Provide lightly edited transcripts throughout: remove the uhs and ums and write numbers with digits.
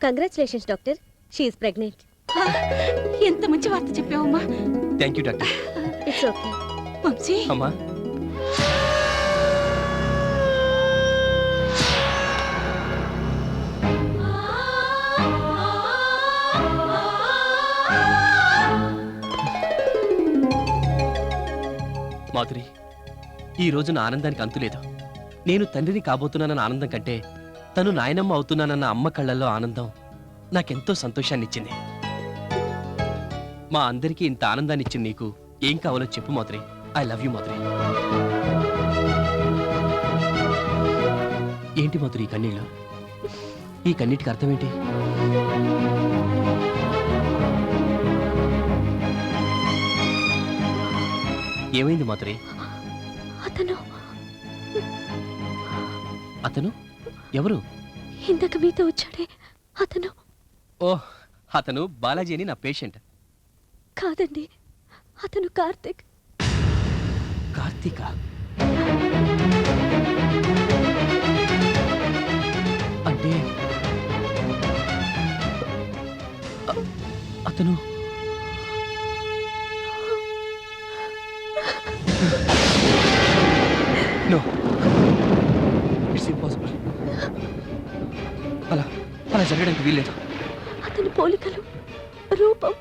Congratulations doctor, she is pregnant. ఎంత మంచి వార్త చెప్పావమ్మా. Thank you doctor. It's okay. Vamshi, అమ్మా మాధురి, ఈ రోజు నా ఆనందానికి అంతులేదు. నేను తండ్రిని కాబోతున్నానన్న ఆనందం కంటే తను నాయనమ్మ అవుతున్నానన్న అమ్మ కళ్ళల్లో ఆనందం నాకెంతో సంతోషాన్ని ఇచ్చింది. మా అందరికీ ఇంత ఆనందాన్ని ఇచ్చింది నీకు ఏం కావాలో చెప్పు Madhuri. I love you Madhuri. ఏంటి మాధురి ఈ కన్నీళ్ళు? ఈ కన్నీటికి అర్థం ఏంటి? ఏమైంది మాధురి? అతను ఎవరు? ఇందాక మీతో వచ్చాడే అతను. ఓహ్, అతను బాలాజీ అని నా పేషెంట్. కాదండి, అతను కార్తిక్. కార్తీక? అంటే అతను నో, ఇట్స్ ఇంపాసిబుల్. అలా అలా జరగడానికి వీల్లేదు. అతని పోలికలు, రూపం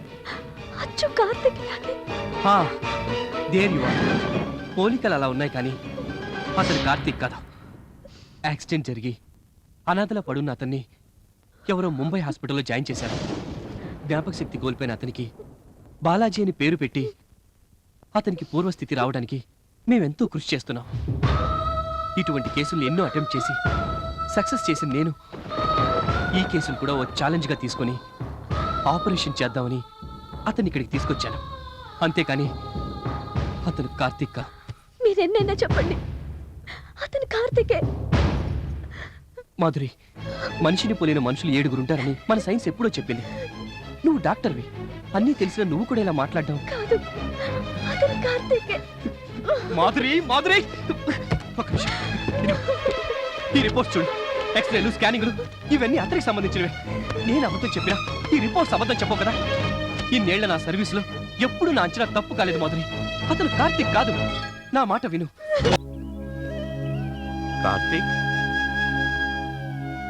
అచ్చు కార్తిక్ లాగే. There you are. పోలికలు అలా ఉన్నాయి కానీ అతను కార్తీక్ కాదు. యాక్సిడెంట్ జరిగి అనాథలా పడున్న అతన్ని ఎవరో ముంబై హాస్పిటల్లో జాయిన్ చేశారు. జ్ఞాపక శక్తి కోల్పోయిన అతనికి బాలాజీ అని పేరు పెట్టి అతనికి పూర్వస్థితి రావడానికి మేమెంతో కృషి చేస్తున్నాం. ఇటువంటి కేసులు ఎన్నో అటెంప్ట్ చేసి సక్సెస్ చేసిన నేను ఈ కేసులు కూడా ఓ ఛాలెంజ్గా తీసుకొని ఆపరేషన్ చేద్దామని అతన్ని ఇక్కడికి తీసుకొచ్చాను. అంతేకాని అతను కార్తీక్ కా? మీరెన్నైనా చెప్పండి, అతను కార్తికే. మాధురి, మనిషిని పోలిన మనుషులు 7 ఉంటారని మన సైన్స్ ఎప్పుడో చెప్పింది. నువ్వు డాక్టర్వి, అన్నీ తెలిసిన నువ్వు కూడా ఇలా మాట్లాడ్డావు. కాదు, అతను కార్తికే. మాధురి, మాధురి, ఒక్క నిమిషం. ఈ రిపోర్ట్స్ చూడు. ఎక్స్రేలు, స్కానింగ్లు ఇవన్నీ అతనికి సంబంధించినవే. నేను అబద్ధం చెప్పినా ఈ రిపోర్ట్స్ అబద్ధం చెప్పవు కదా. ఇన్నేళ్ల నా సర్వీసులో ఎప్పుడు నా అంచనా తప్పు కాలేదు మాధురి. అతను కార్తీక్ కాదు. నా మాట విను. కార్తీక్?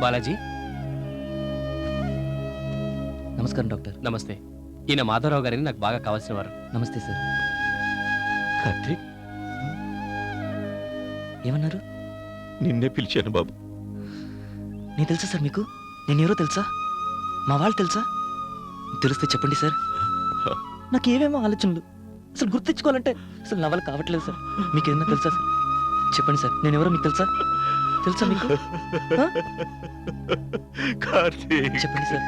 బాలాజీ. నమస్కారం డాక్టర్. నమస్తే. ఈయన మాధవరావు గారిని నాకు బాగా కావాల్సిన వారు. నమస్తే సార్. కార్తీక్, ఏమన్నారు? నిన్నే పిలిచాను బాబు. నేను తెలుసా సార్ మీకు? నేను ఎవరో తెలుసా? మా వాళ్ళు తెలుసా? తెలిస్తే చెప్పండి సార్. నాకు ఏమేమో ఆలోచనలు అసలు గుర్తించుకోవాలంటే అసలు నా వల్ల కావట్లేదు సార్. మీకు ఏమన్నా తెలుసా సార్? చెప్పండి సార్. నేను ఎవరో మీకు తెలుసా? తెలుసా మీకు? కార్తీక్, చెప్పండి సార్.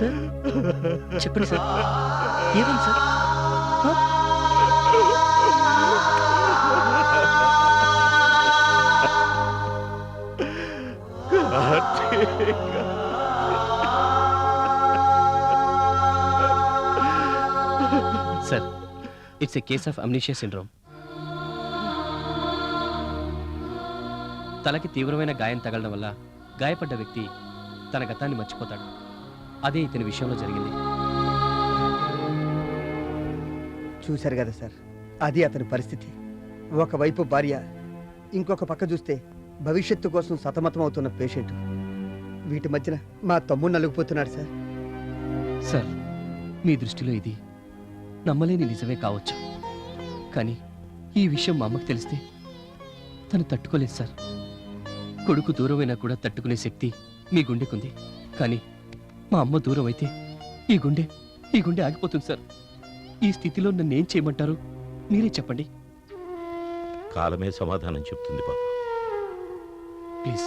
సార్ చెప్పండి సార్. ఏమైంది sir? Sir, it's a case of amnesia syndrome. తలకి తీవ్రమైన గాయం తగలడం వల్ల గాయపడ్డ వ్యక్తి తన గతాన్ని మర్చిపోతాడు. అదే ఇతని విషయంలో జరిగింది. చూశారు కదా సార్, అది అతని పరిస్థితి. ఒకవైపు భార్య, ఇంకొక పక్క చూస్తే భవిష్యత్తు కోసం సతమతం అవుతున్న పేషెంట్. వీటి మధ్యన మా తమ్ముడు నలుగుపోతున్నాడు సార్. సార్, మీ దృష్టిలో ఇది నమ్మలేని నిజమే కావచ్చు, కానీ ఈ విషయం మా అమ్మకు తెలిస్తే తను తట్టుకోలేదు సార్. కొడుకు దూరమైనా కూడా తట్టుకునే శక్తి మీ గుండెకుంది, కానీ మా అమ్మ దూరం అయితే ఈ గుండె ఆగిపోతుంది సార్. ఈ స్థితిలో నన్ను ఏం చేయమంటారు? మీరే చెప్పండి. కాలమే సమాధానం చెప్తుంది బాబు. ప్లీజ్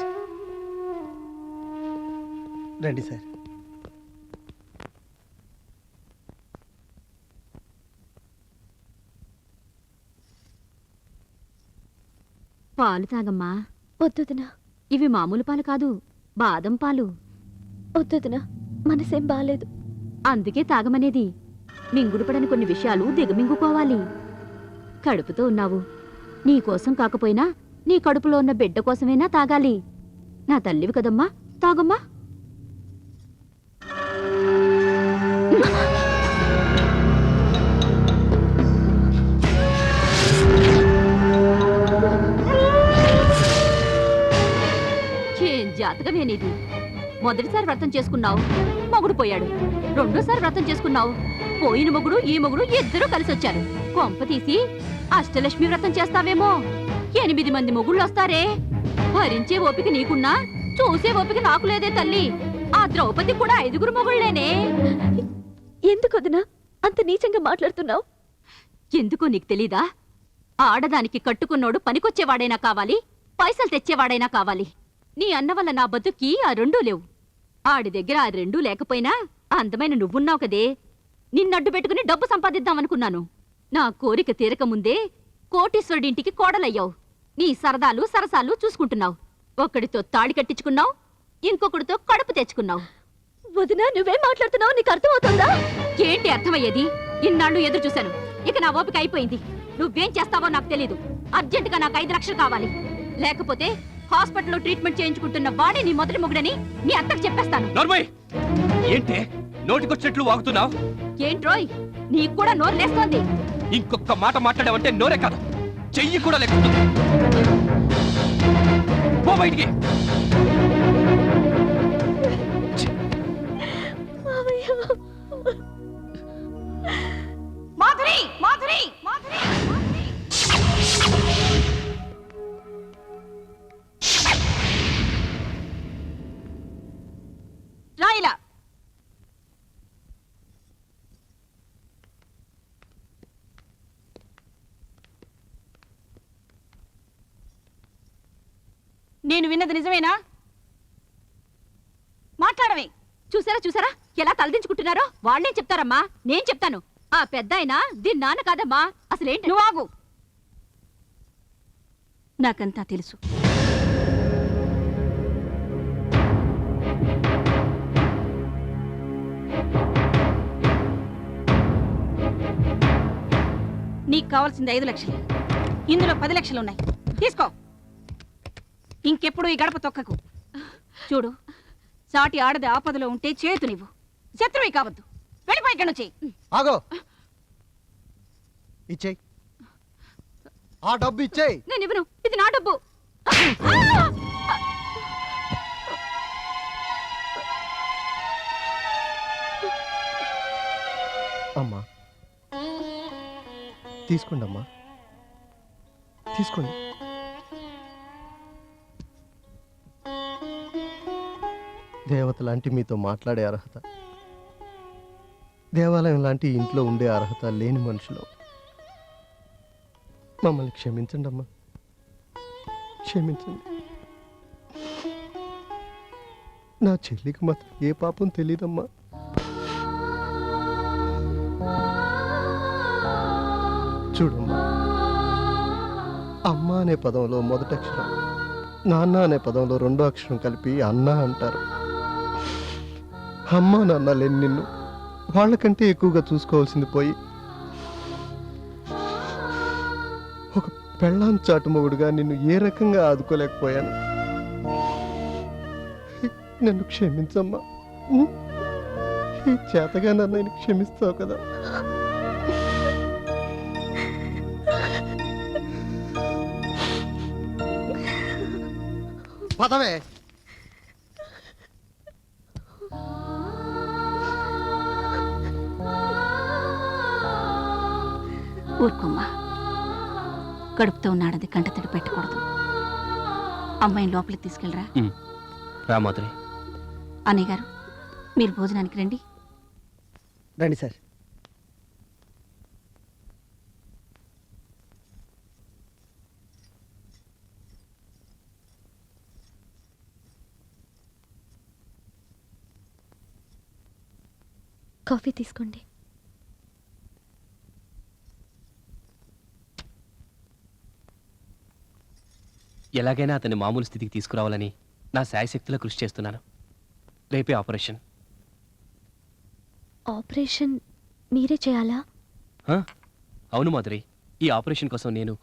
రండి సార్. పాలు తాగమ్మా. వద్దుదినా, ఇవి మామూలు పాలు కాదు, బాదం పాలు. వద్దుదినా, మనసేం బాలేదు. అందుకే తాగమనేది. మింగుడుపడని కొన్ని విషయాలు దిగమింగుకోవాలి. కడుపుతో ఉన్నావు, నీకోసం కాకపోయినా నీ కడుపులో ఉన్న బిడ్డ కోసమైనా తాగాలి. నా తల్లివి కదమ్మా, తాగమ్మా. ఏం జాతకమేనిది? మొదటిసారి వ్రతం చేసుకున్నావు, మొగుడు పోయాడు. రెండోసారి వ్రతం చేసుకున్నావు, పోయిన మొగుడు ఈ మొగుడు ఇద్దరూ కలిసి వచ్చారు. కొంప తీసి అష్టలక్ష్మి వ్రతం చేస్తావేమో. 8 మంది మొగుళ్ళు వస్తారే. భరించే ఓపిక నీకున్నా చూసే ఓపిక నాకు లేదే తల్లి. ఆ ద్రౌపది కూడా 5 మొగుళ్ళేనే. ఎందుకు వదినా అంత నీచంగా మాట్లాడుతున్నావు? ఎందుకో నీకు తెలీదా? ఆడదానికి కట్టుకున్నోడు పనికొచ్చేవాడైనా కావాలి, పైసలు తెచ్చేవాడైనా కావాలి. నీ అన్న వల్ల నా బతుక్కి ఆ రెండూ లేవు. ఆడి దగ్గర ఆ రెండూ లేకపోయినా అందమైన నువ్వున్నావు కదే, నిన్నడ్డు పెట్టుకుని డబ్బు సంపాదిద్దామనుకున్నాను. నా కోరిక తీరక ముందే కోటీశ్వరుడింటికి కోడలయ్యావు. నీ సరదాలు సరసాలు చూసుకుంటున్నావు. ఒక్కడితో తాళి కట్టించుకున్నావు, ఇంకొకడితో కడుపు తెచ్చుకున్నావు. వదినా నువ్వేం మాట్లాడుతున్నావు? నీకు అర్థమవుతుందా? ఏంటి అర్థమయ్యేది? ఇన్నాళ్ళు ఎదురు చూశాను, ఇక నా ఓపిక అయిపోయింది. నువ్వేం చేస్తావో నాకు తెలీదు. అర్జెంటుగా నాకు 5 లక్షలు కావాలి, లేకపోతే హాస్పిటల్లో ట్రీట్మెంట్ చేయించుకుంటున్న వాడే నీ మొదటి మొగుడని మీ అత్తకు చెప్పేస్తాను. నోర్మయ్! ఏంటే నోటికొచ్చినట్లు వాగుతున్నావు? ఏంట్రోయ్, నీకు కూడా నోరు లేస్తోంది. ఇంకొక మాట మాట్లాడావంటే నోరే కాదు, చెయ్యి కూడా లేకుంటుంది. పో బయటికి. మావయ్య మాధురి, మాధురి, మాధురి, మాధురి. రాయిలా నేను విన్నది నిజమేనా? మాట్లాడవే. చూసారా చూసారా ఎలా తలదించుకుంటున్నారో? వాళ్ళేం చెప్తారమ్మా, నేను చెప్తాను. ఆ పెద్ద అయినా దీని నాన్న కాదమ్మా. అసలేంటి? నువ్వు ఆగు. నాకంతా తెలుసు. నీకు కావాల్సింది 5 లక్షలు. ఇందులో 10 లక్షలు ఉన్నాయి, తీసుకో. ఇంకెప్పుడు ఈ గడప తొక్కకు. చూడు, సాటి ఆడది ఆపదలో ఉంటే చేతు నీవు, శత్రువు కావద్దు. వెళ్ళిపోయి ఇక్కడ నుంచి. ఆగో, ఇచ్చేయి. ఆ డబ్బు ఇచ్చేయి. నేను ఇవ్వను, ఇది నా డబ్బు. అమ్మా తీసుకోండి, అమ్మా తీసుకోండి. దేవత లాంటి మీతో మాట్లాడే అర్హత, దేవాలయం లాంటి ఇంట్లో ఉండే అర్హత లేని మనుషులు. మమ్మల్ని క్షమించండి అమ్మా, క్షమించండి. నా చెల్లికి మాత్రం ఏ పాపం తెలియదమ్మా. చూడమ్మా, అమ్మ అనే పదంలో మొదటి అక్షరం, నాన్న అనే పదంలో రెండో అక్షరం కలిపి అన్న అంటారు. అమ్మ నాన్న లేని నిన్ను వాళ్ళకంటే ఎక్కువగా చూసుకోవాల్సింది పోయి ఒక పెళ్ళాం చాటు మొగుడుగా నిన్ను ఏ రకంగా ఆదుకోలేకపోయాను. నన్ను క్షమించమ్మా. ఈ చేతగా నన్ను క్షమిస్తావు కదా. పదవే. ఊరుకోమ్మా, కడుపుతో ఉన్నాడది కంటతడి పెట్టకూడదు. అమ్మాయిని లోపలికి తీసుకెళ్ళరా. రామాధురి, అన్నయ్య గారు, మీరు భోజనానికి రండి. రండి సార్. కాఫీ తీసుకోండి. ఎలాగైనా అతన్ని మామూలు స్థితికి తీసుకురావాలని నా శాయశక్తిలో కృషి చేస్తున్నాను. రేపే ఆపరేషన్. ఆపరేషన్ మీరే చేయాలా? అవును మాధురి, ఈ ఆపరేషన్ కోసం నేను